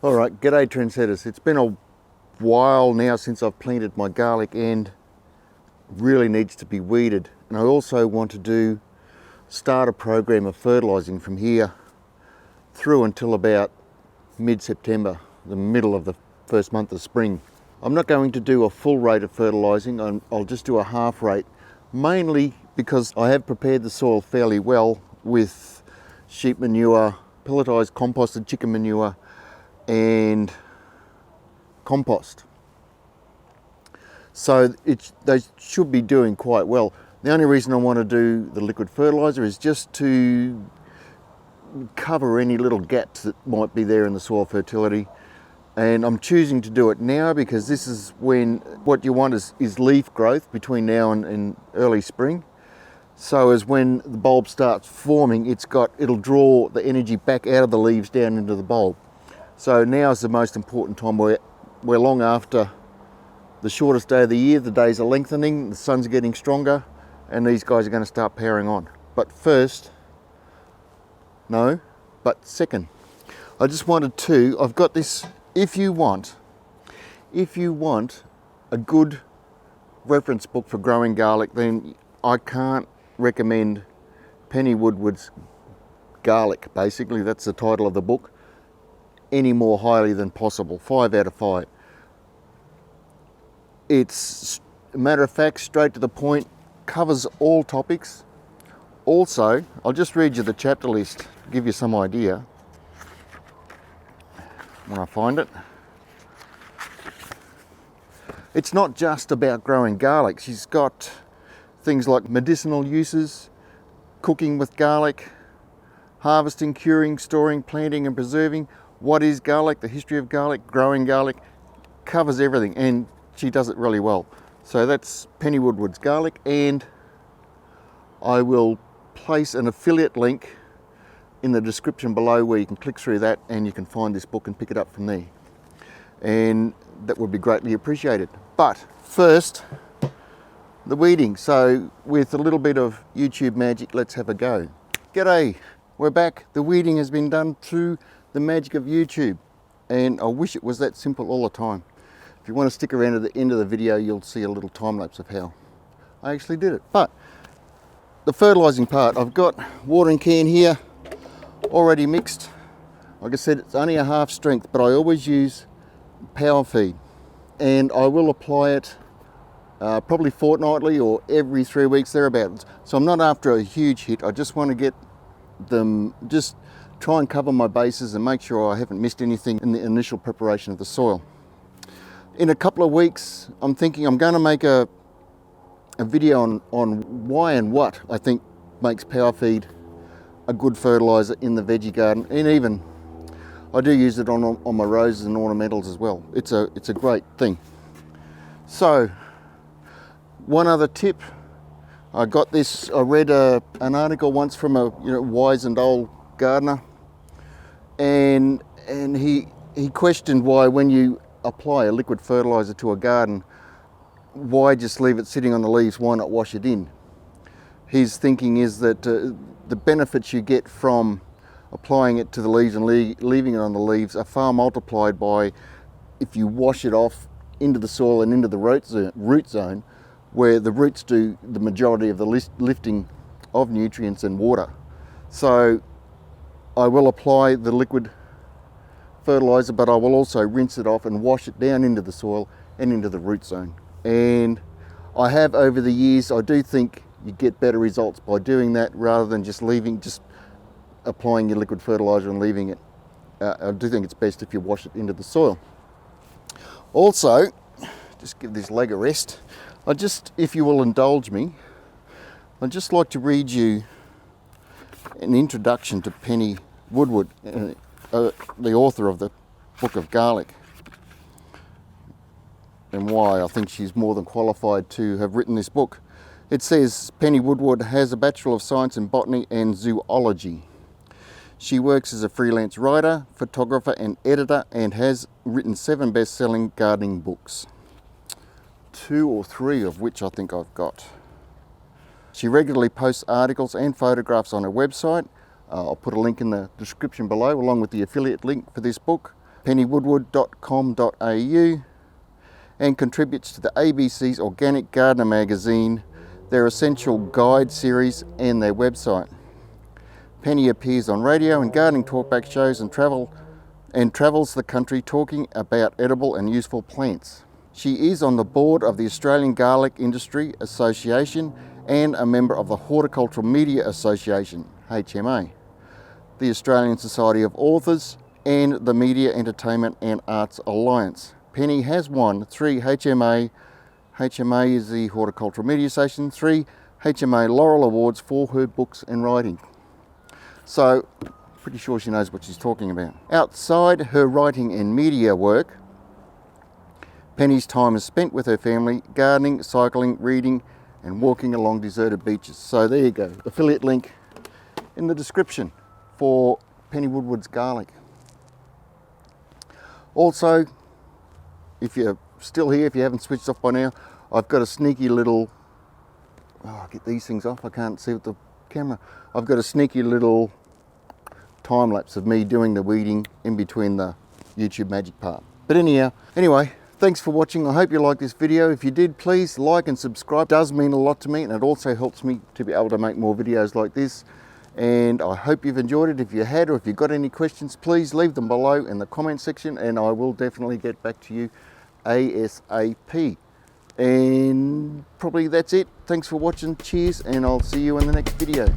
All right, g'day trendsetters. It's been a while now since I've planted my garlic and really needs to be weeded. And I also want to start a program of fertilising from here through until about mid-September, the middle of the first month of spring. I'm not going to do a full rate of fertilising, I'll just do a half rate, mainly because I have prepared the soil fairly well with sheep manure, pelletised composted chicken manure and compost. So they should be doing quite well. The only reason I want to do the liquid fertiliser is just to cover any little gaps that might be there in the soil fertility. And I'm choosing to do it now because this is when what you want is leaf growth between now and early spring. So as when the bulb starts forming, it'll draw the energy back out of the leaves down into the bulb. So now is the most important time. We're long after the shortest day of the year. The days are lengthening, the sun's getting stronger, and these guys are going to start powering on. But second, I just wanted to, I've got this, if you want a good reference book for growing garlic, then I can't recommend Penny Woodward's Garlic, basically, that's the title of the book, any more highly than possible. 5 out of 5. It's a matter of fact, straight to the point, covers all topics. Also, I'll just read you the chapter list to give you some idea when I find it. It's not just about growing garlic. She's got things like medicinal uses, cooking with garlic, harvesting, curing, storing, planting and preserving, what is garlic, the history of garlic, growing garlic, covers everything, and she does it really well. So that's Penny Woodward's Garlic, and I will place an affiliate link in the description below where you can click through that and you can find this book and pick it up from there. And that would be greatly appreciated. But first, the weeding. So with a little bit of YouTube magic, let's have a go. G'day, we're back. The weeding has been done through the magic of YouTube, and I wish it was that simple all the time. If you want to stick around to the end of the video, you'll see a little time lapse of how I actually did it. But the fertilising part, I've got watering can here already mixed. Like I said, it's only a half strength, but I always use power feed, and I will apply it probably fortnightly or every 3 weeks thereabouts. So I'm not after a huge hit. I just want to get them, just try and cover my bases and make sure I haven't missed anything in the initial preparation of the soil. In a couple of weeks, I'm thinking I'm going to make a video on why and what I think makes power feed a good fertiliser in the veggie garden, and even I do use it on my roses and ornamentals as well. It's a great thing. So one other tip, I got this, I read an article once from a wise and old gardener, and he questioned why when you apply a liquid fertiliser to a garden, why just leave it sitting on the leaves, why not wash it in? His thinking is that the benefits you get from applying it to the leaves and leaving it on the leaves are far multiplied by if you wash it off into the soil and into the root zone, where the roots do the majority of the lifting of nutrients and water. So I will apply the liquid fertiliser, but I will also rinse it off and wash it down into the soil and into the root zone. And I have over the years, I do think you get better results by doing that rather than just applying your liquid fertiliser and leaving it. I do think it's best if you wash it into the soil. Also, just give this leg a rest. If you will indulge me, I'd just like to read you an introduction to Penny Woodward, the author of the Book of Garlic, and why I think she's more than qualified to have written this book. It says Penny Woodward has a Bachelor of Science in Botany and Zoology. She works as a freelance writer, photographer and editor, and has written 7 best-selling gardening books, 2 or 3 of which I think I've got. She regularly posts articles and photographs on her website. I'll put a link in the description below along with the affiliate link for this book. pennywoodward.com.au, and contributes to the ABC's Organic Gardener magazine, their Essential Guide series and their website. Penny appears on radio and gardening talkback shows and travels the country talking about edible and useful plants. She is on the board of the Australian Garlic Industry Association and a member of the Horticultural Media Association, HMA, the Australian Society of Authors, and the Media, Entertainment and Arts Alliance. Penny has won 3 HMA is the Horticultural Media Association, 3 HMA Laurel Awards for her books and writing. So, pretty sure she knows what she's talking about. Outside her writing and media work, Penny's time is spent with her family, gardening, cycling, reading, and walking along deserted beaches. So there you go, affiliate link in the description for Penny Woodward's garlic. Also, if you're still here, if you haven't switched off by now, I've got a sneaky little, I'll get these things off, I can't see with the camera. I've got a sneaky little time lapse of me doing the weeding in between the YouTube magic part. But anyway, thanks for watching. I hope you liked this video. If you did, please like and subscribe. It does mean a lot to me, and it also helps me to be able to make more videos like this. And I hope you've enjoyed it. If you had, or if you've got any questions, please leave them below in the comment section, and I will definitely get back to you ASAP. And probably that's it. Thanks for watching. Cheers, and I'll see you in the next video.